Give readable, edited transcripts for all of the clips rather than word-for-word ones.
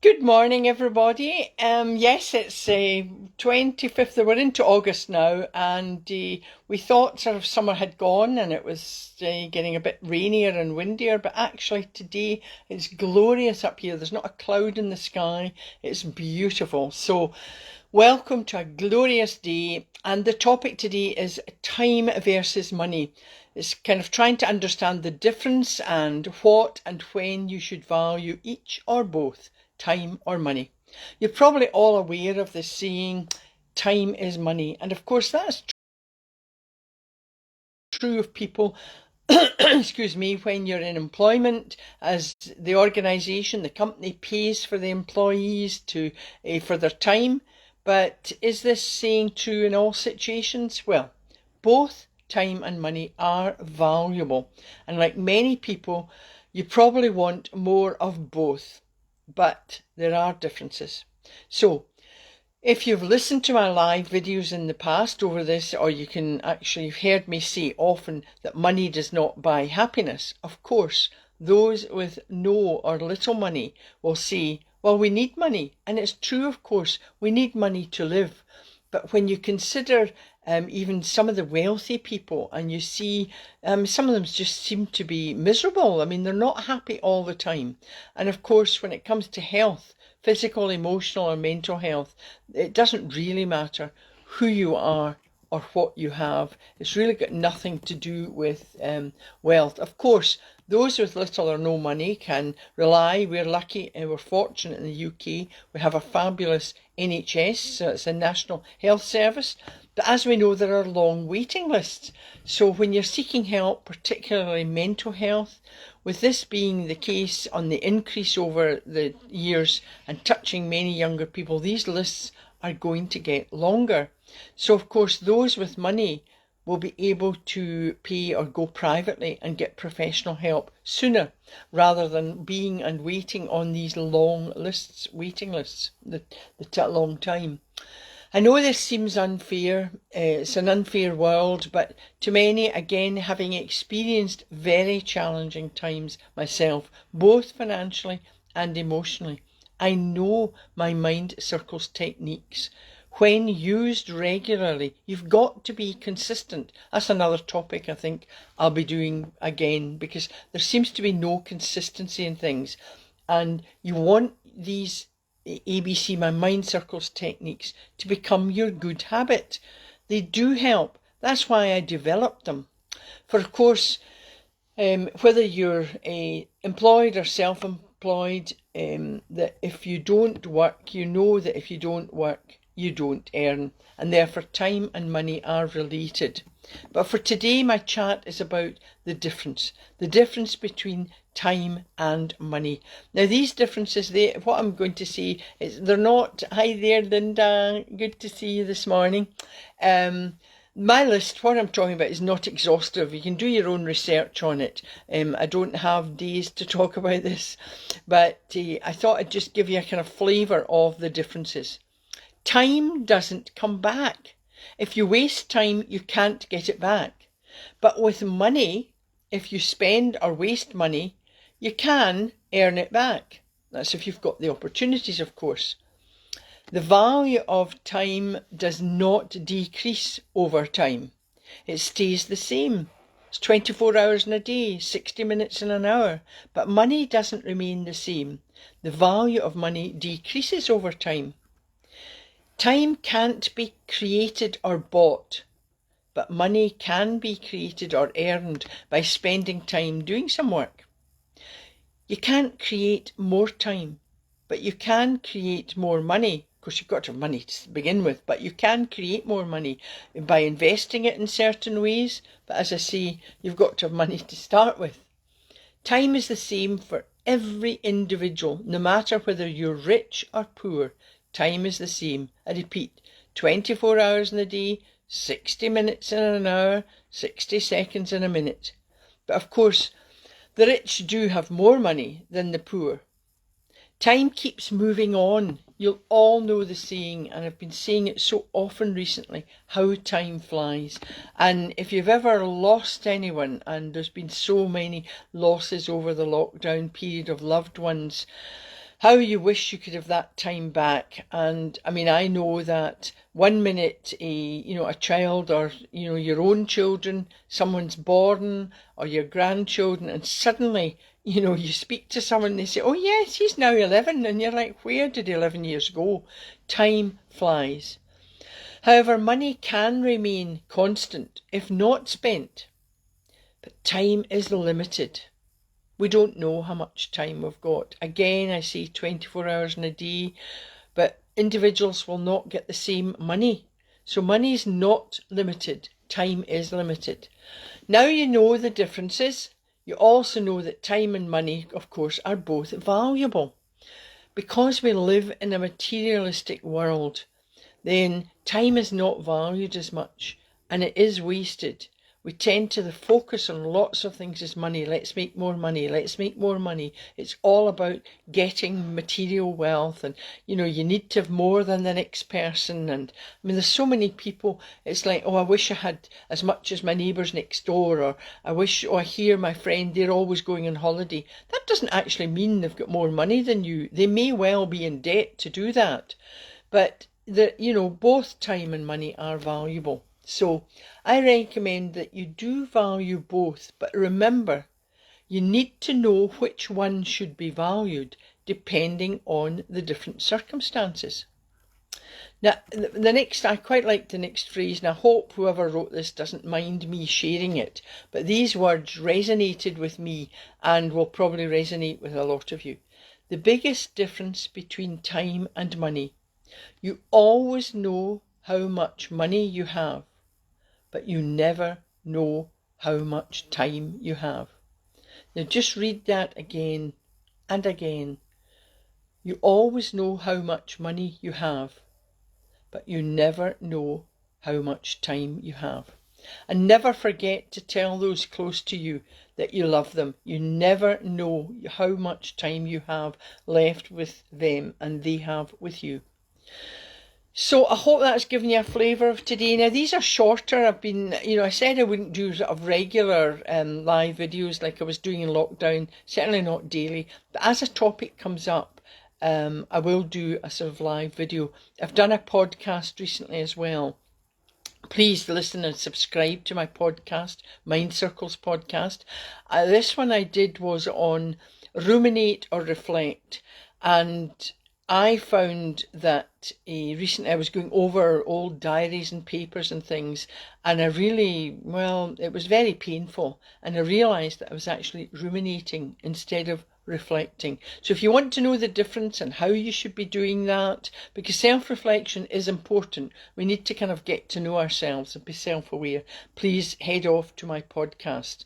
Good morning, everybody. Yes, it's 25th. We're into August now, and we thought sort of summer had gone and it was getting a bit rainier and windier, but actually today it's glorious up here. There's not a cloud in the sky. It's beautiful. So, welcome to a glorious day, and the topic today is time versus money. It's kind of trying to understand the difference and what and when you should value each or both, time or money. You're probably all aware of the saying, time is money. And of course, that's true of people, excuse me, when you're in employment, as the organisation, the company pays for the employees for their time. But is this saying true in all situations? Well, both time and money are valuable. And like many people, you probably want more of both. But there are differences. So, if you've listened to my live videos in the past over this, or you can actually have heard me say often that money does not buy happiness, of course, those with no or little money will say, well, we need money. And it's true, of course, we need money to live. But when you consider even some of the wealthy people, and you see some of them just seem to be miserable. I mean, they're not happy all the time. And of course, when it comes to health, physical, emotional, or mental health, it doesn't really matter who you are or what you have. It's really got nothing to do with wealth. Of course, those with little or no money can rely. We're lucky and we're fortunate in the UK. We have a fabulous NHS, so it's a National Health Service. But as we know, there are long waiting lists. So when you're seeking help, particularly mental health, with this being the case on the increase over the years and touching many younger people, these lists are going to get longer. So of course, those with money will be able to pay or go privately and get professional help sooner, rather than being and waiting on these long lists, waiting lists, the long time. I know this seems unfair, it's an unfair world, but to many, again, having experienced very challenging times myself, both financially and emotionally, I know my mind circles techniques. When used regularly, you've got to be consistent. That's another topic I think I'll be doing again, because there seems to be no consistency in things. And you want these ABC, my mind circles techniques, to become your good habit. They do help. That's why I developed them. For of course, whether you're employed or self-employed, that if you don't work, you know that if you don't work, you don't earn, and therefore time and money are related. But for today, my chat is about the difference between time and money. Now, these differences, what I'm going to say is they're not, hi there, Linda, good to see you this morning. My list, what I'm talking about, is not exhaustive. You can do your own research on it. I don't have days to talk about this, but I thought I'd just give you a kind of flavour of the differences. Time doesn't come back. If you waste time, you can't get it back. But with money, if you spend or waste money, you can earn it back. That's if you've got the opportunities, of course. The value of time does not decrease over time. It stays the same. It's 24 hours in a day, 60 minutes in an hour. But money doesn't remain the same. The value of money decreases over time. Time can't be created or bought, but money can be created or earned by spending time doing some work. You can't create more time, but you can create more money. Of course, you've got to have money to begin with, but you can create more money by investing it in certain ways. But as I say, you've got to have money to start with. Time is the same for every individual, no matter whether you're rich or poor. Time is the same. I repeat, 24 hours in a day, 60 minutes in an hour, 60 seconds in a minute. But of course, the rich do have more money than the poor. Time keeps moving on. You'll all know the saying, and I've been saying it so often recently, how time flies. And if you've ever lost anyone, and there's been so many losses over the lockdown period of loved ones, how you wish you could have that time back. And I mean, I know that 1 minute a child, or your own children, someone's born, or your grandchildren, and suddenly you speak to someone and they say, oh yes, he's now 11, and you're like, where did 11 years go? Time flies. However, money can remain constant if not spent, but time is limited. We don't know how much time we've got. Again, I say 24 hours in a day, but individuals will not get the same money. So money is not limited. Time is limited. Now you know the differences. You also know that time and money, of course, are both valuable. Because we live in a materialistic world, then time is not valued as much, and it is wasted. We tend to focus on lots of things as money. Let's make more money. Let's make more money. It's all about getting material wealth, and you need to have more than the next person. And I mean, there's so many people. It's like, oh, I wish I had as much as my neighbours next door, or I hear my friend, they're always going on holiday. That doesn't actually mean they've got more money than you. They may well be in debt to do that, but both time and money are valuable. So I recommend that you do value both, but remember, you need to know which one should be valued depending on the different circumstances. Now, I quite like the next phrase, and I hope whoever wrote this doesn't mind me sharing it, but these words resonated with me and will probably resonate with a lot of you. The biggest difference between time and money: you always know how much money you have, but you never know how much time you have. Now just read that again and again. You always know how much money you have, but you never know how much time you have. And never forget to tell those close to you that you love them. You never know how much time you have left with them and they have with you. So I hope that's given you a flavour of today. Now these are shorter. I said I wouldn't do sort of regular live videos like I was doing in lockdown, certainly not daily. But as a topic comes up, I will do a sort of live video. I've done a podcast recently as well. Please listen and subscribe to my podcast, Mind Circles podcast. This one I did was on ruminate or reflect, and I found that recently I was going over old diaries and papers and things, and it was very painful, and I realised that I was actually ruminating instead of reflecting. So if you want to know the difference and how you should be doing that, because self-reflection is important, we need to kind of get to know ourselves and be self-aware, please head off to my podcast.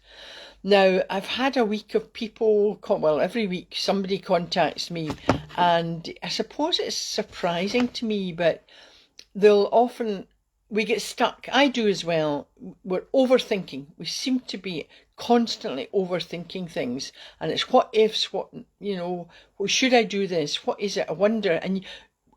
Now, I've had a week of people, every week somebody contacts me, and I suppose it's surprising to me, but we get stuck. I do as well. We're overthinking. We seem to be constantly overthinking things, and it's what ifs, should I do this? What is it? I wonder. And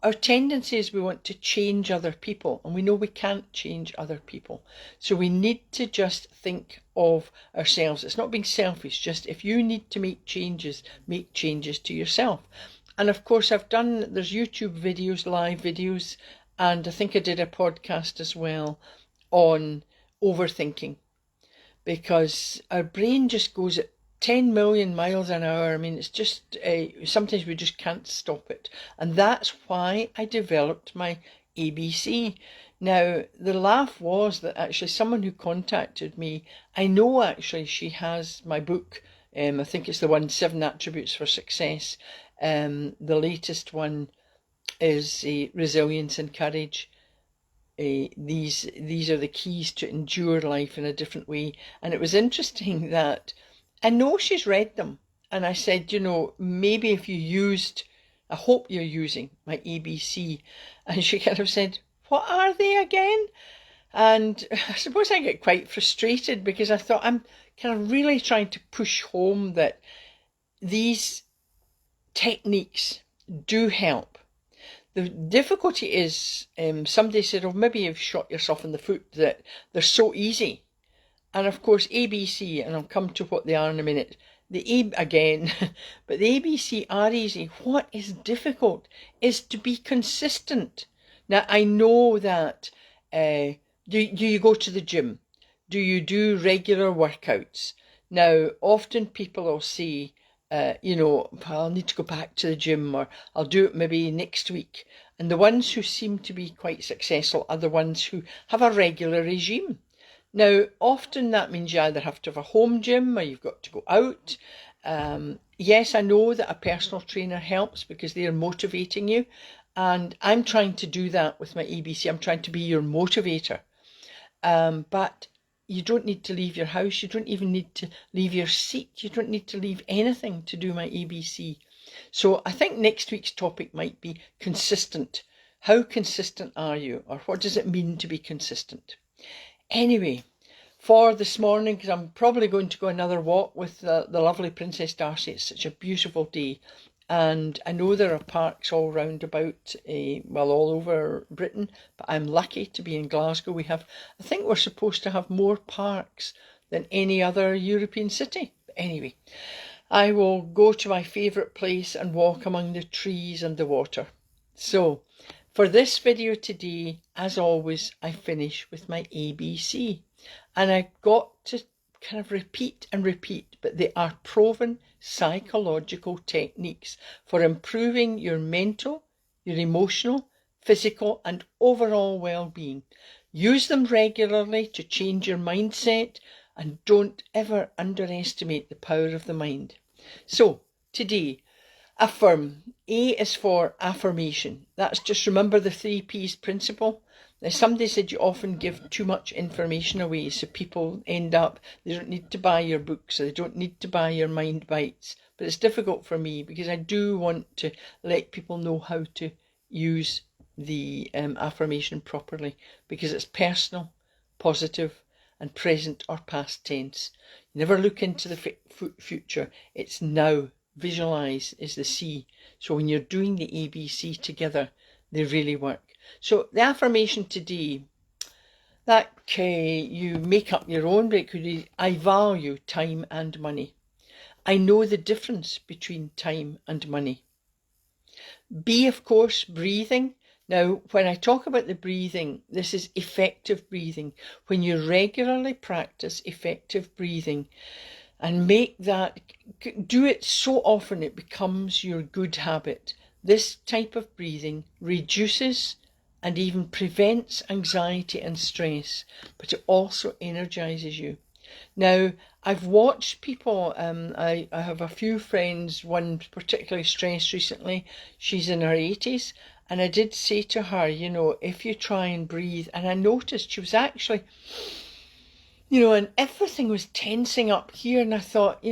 our tendency is we want to change other people, and we know we can't change other people. So we need to just think of ourselves. It's not being selfish, just if you need to make changes to yourself. And of course there's YouTube videos, live videos, and I think I did a podcast as well on overthinking, because our brain just goes at 10 million miles an hour. I mean, it's just, sometimes we just can't stop it. And that's why I developed my ABC. Now, the laugh was that actually someone who contacted me, I know actually she has my book. I think it's the one, 7 Attributes for Success. The latest one is Resilience and Courage. These are the keys to endure life in a different way. And it was interesting that I know she's read them, and I said, maybe if you used, I hope you're using my ABC. And she kind of said, what are they again? And I suppose I get quite frustrated, because I thought I'm kind of really trying to push home that these techniques do help. The difficulty is, somebody said, maybe you've shot yourself in the foot, that they're so easy. And of course, ABC, and I'll come to what they are in a minute, again, but the ABC are easy. What is difficult is to be consistent. Now, I know that, do you go to the gym? Do you do regular workouts? Now, often people will say, well, I'll need to go back to the gym, or I'll do it maybe next week. And the ones who seem to be quite successful are the ones who have a regular regime. Now, often that means you either have to have a home gym or you've got to go out. Yes, I know that a personal trainer helps because they're motivating you. And I'm trying to do that with my ABC. I'm trying to be your motivator. But you don't need to leave your house. You don't even need to leave your seat. You don't need to leave anything to do my ABC. So I think next week's topic might be consistent. How consistent are you? Or what does it mean to be consistent? Anyway, for this morning, because I'm probably going to go another walk with the lovely Princess Darcy. It's such a beautiful day. And I know there are parks all round about, all over Britain, but I'm lucky to be in Glasgow. I think we're supposed to have more parks than any other European city. But anyway, I will go to my favourite place and walk among the trees and the water. So, for this video today, as always, I finish with my ABC. And I've got to kind of repeat and repeat, but they are proven psychological techniques for improving your mental, your emotional, physical and overall well-being. Use them regularly to change your mindset and don't ever underestimate the power of the mind. So, today, affirm. A is for affirmation. That's just remember the 3 P's principle. Now, somebody said you often give too much information away, so people end up, they don't need to buy your books, or they don't need to buy your Mind Bites. But it's difficult for me because I do want to let people know how to use the affirmation properly, because it's personal, positive, and present or past tense. You never look into the future. It's now. Visualize is the C. So when you're doing the ABC together, they really work. So the affirmation today, that you make up your own, but it could be, I value time and money. I know the difference between time and money. B, of course, breathing. Now, when I talk about the breathing, this is effective breathing. When you regularly practice effective breathing, and do it so often it becomes your good habit. This type of breathing reduces and even prevents anxiety and stress, but it also energizes you. Now, I've watched people, I have a few friends, one particularly stressed recently, she's in her 80s, and I did say to her, if you try and breathe, and I noticed she was actually, and everything was tensing up here, and I thought,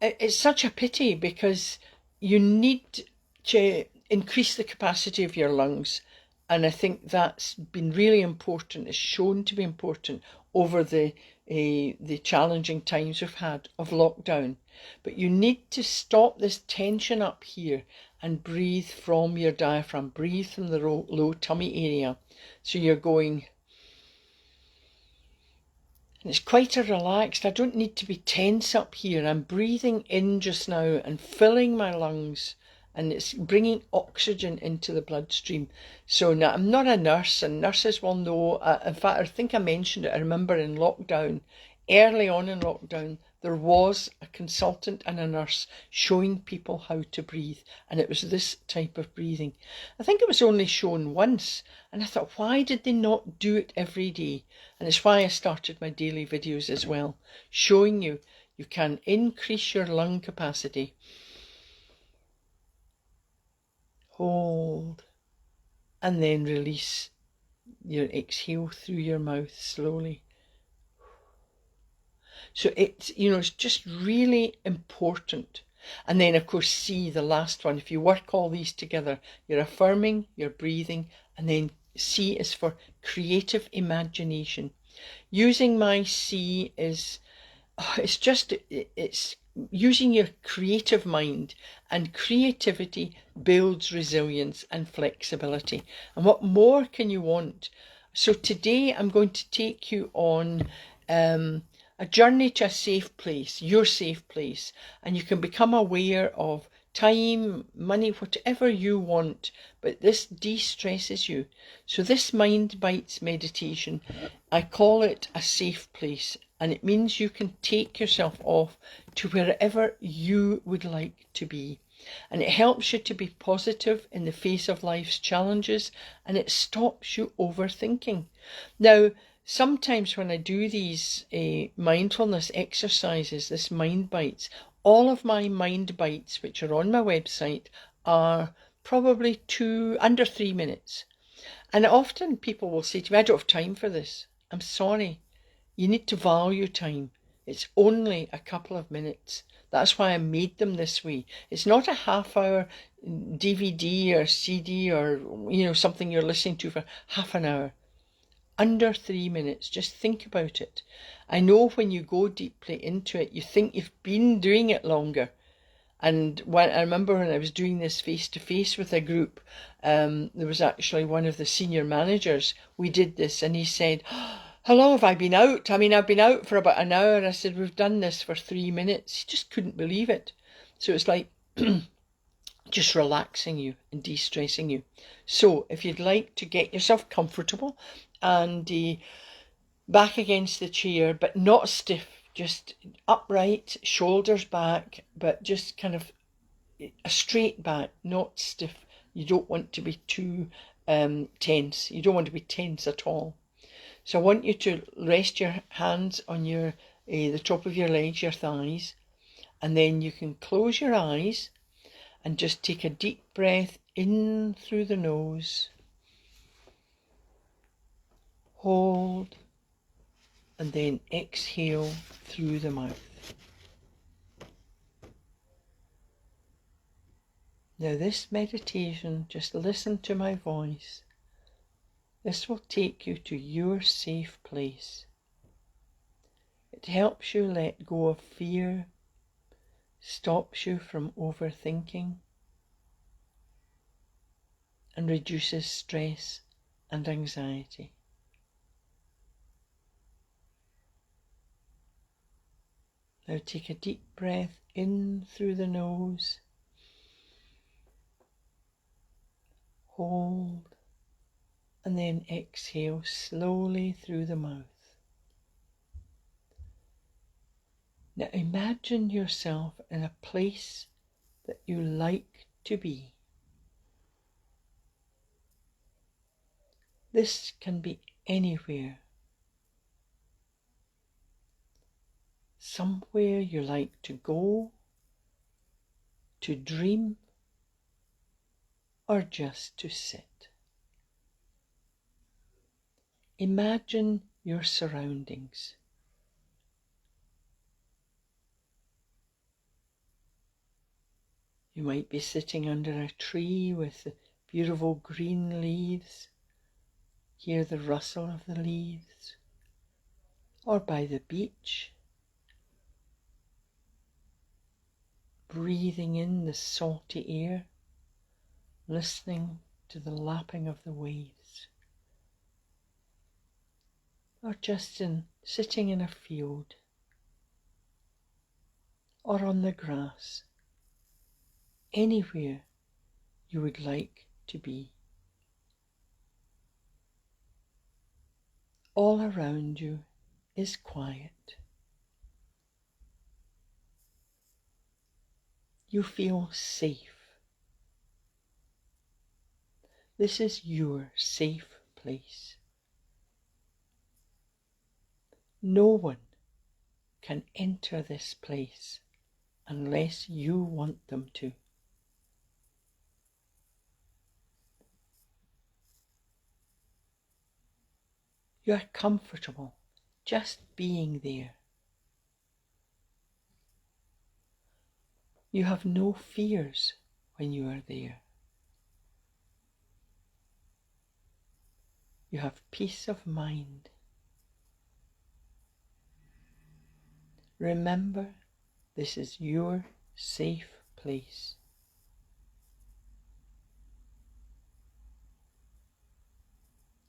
it's such a pity because you need to increase the capacity of your lungs. And I think that's been really important. It's shown to be important over the challenging times we've had of lockdown. But you need to stop this tension up here and breathe from your diaphragm. Breathe from the low tummy area. So you're going... And it's quite a relaxed, I don't need to be tense up here. I'm breathing in just now and filling my lungs, and it's bringing oxygen into the bloodstream. So now, I'm not a nurse, and nurses will know. In fact, I think I mentioned it. I remember in lockdown, early on in lockdown, there was a consultant and a nurse showing people how to breathe, and it was this type of breathing. I think it was only shown once, and I thought, why did they not do it every day? And it's why I started my daily videos as well, showing you can increase your lung capacity. Hold, and then release your exhale through your mouth slowly. So it's just really important. And then, of course, C, the last one. If you work all these together, you're affirming, you're breathing, and then C is for creative imagination. Using my C is, it's using your creative mind, and creativity builds resilience and flexibility. And what more can you want? So today I'm going to take you on A journey to a safe place, your safe place, and you can become aware of time, money, whatever you want, but this de-stresses you. So this Mind Bites meditation, I call it a safe place, and it means you can take yourself off to wherever you would like to be. And it helps you to be positive in the face of life's challenges, and it stops you overthinking. Now, sometimes when I do these mindfulness exercises, this Mind Bites, all of my Mind Bites, which are on my website, are probably under 3 minutes. And often people will say to me, I don't have time for this. I'm sorry. You need to value time. It's only a couple of minutes. That's why I made them this way. It's not a half-hour DVD or CD or, something you're listening to for half an hour. Under 3 minutes. Just think about it. I know when you go deeply into it, you think you've been doing it longer. And I remember when I was doing this face-to-face with a group, there was actually one of the senior managers. We did this and he said, how long have I been out? I mean, I've been out for about an hour. I said, we've done this for 3 minutes. He just couldn't believe it. So it's like just relaxing you and de-stressing you. So if you'd like to get yourself comfortable and back against the chair, but not stiff, just upright, shoulders back, but just kind of a straight back, not stiff. You don't want to be too tense. You don't want to be tense at all. So I want you to rest your hands on the top of your legs, your thighs, and then you can close your eyes and just take a deep breath in through the nose. Hold, and then exhale through the mouth. Now this meditation, just listen to my voice. This will take you to your safe place. It helps you let go of fear, stops you from overthinking, and reduces stress and anxiety. Now take a deep breath in through the nose. Hold, and then exhale slowly through the mouth. Now imagine yourself in a place that you like to be. This can be anywhere. Somewhere you like to go, to dream, or just to sit. Imagine your surroundings. You might be sitting under a tree with the beautiful green leaves. Hear the rustle of the leaves. Or by the beach, breathing in the salty air, listening to the lapping of the waves. Or just sitting in a field, or on the grass, anywhere you would like to be. All around you is quiet. You feel safe. This is your safe place. No one can enter this place unless you want them to. You are comfortable just being there. You have no fears when you are there. You have peace of mind. Remember, this is your safe place.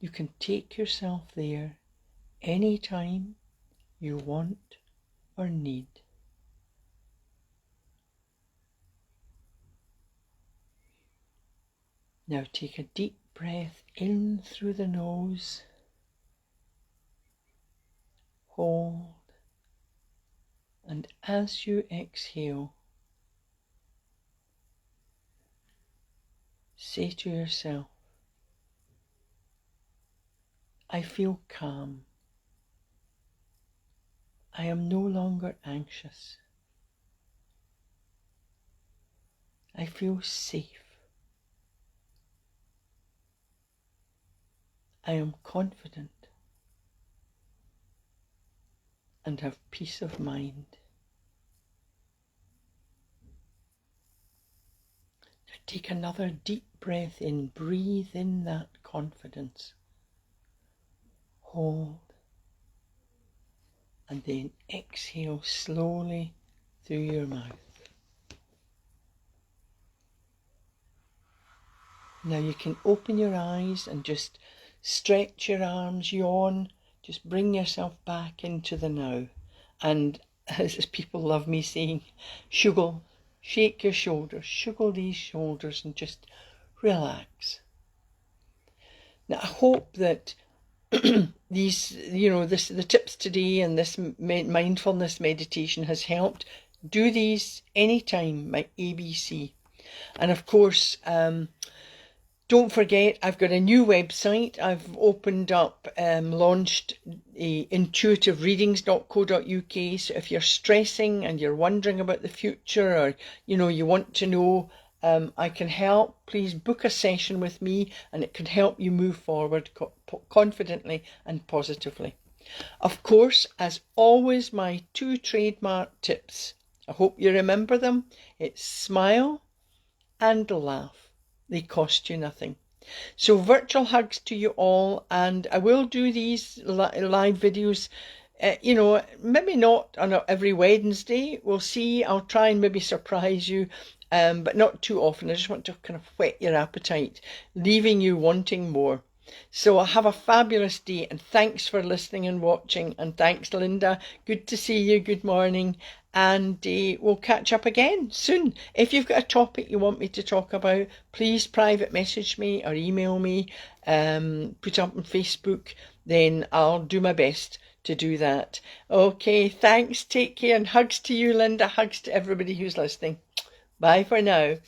You can take yourself there anytime, you want or need. Now take a deep breath in through the nose, hold, and as you exhale, say to yourself, I feel calm. I am no longer anxious. I feel safe. I am confident and have peace of mind. Now take another deep breath in. Breathe in that confidence. Hold. And then exhale slowly through your mouth. Now you can open your eyes and just stretch your arms, yawn, just bring yourself back into the now. And as people love me saying, shuggle, shake your shoulders, shuggle these shoulders and just relax. Now I hope that these, the tips today and this mindfulness meditation has helped. Do these anytime, my ABC. And of course, don't forget, I've got a new website. I've opened up, launched intuitivereadings.co.uk. So if you're stressing and you're wondering about the future, or, you want to know, I can help. Please book a session with me and it can help you move forward confidently and positively. Of course, as always, my 2 trademark tips. I hope you remember them. It's smile and laugh. They cost you nothing. So virtual hugs to you all, and I will do these live videos, maybe not on every Wednesday. We'll see. I'll try and maybe surprise you, but not too often. I just want to kind of whet your appetite, leaving you wanting more. So have a fabulous day, and thanks for listening and watching, and thanks Linda, good to see you, good morning, and we'll catch up again soon. If you've got a topic you want me to talk about, please private message me or email me, put up on Facebook, then I'll do my best to do that. Okay, thanks, take care, and hugs to you Linda, hugs to everybody who's listening. Bye for now.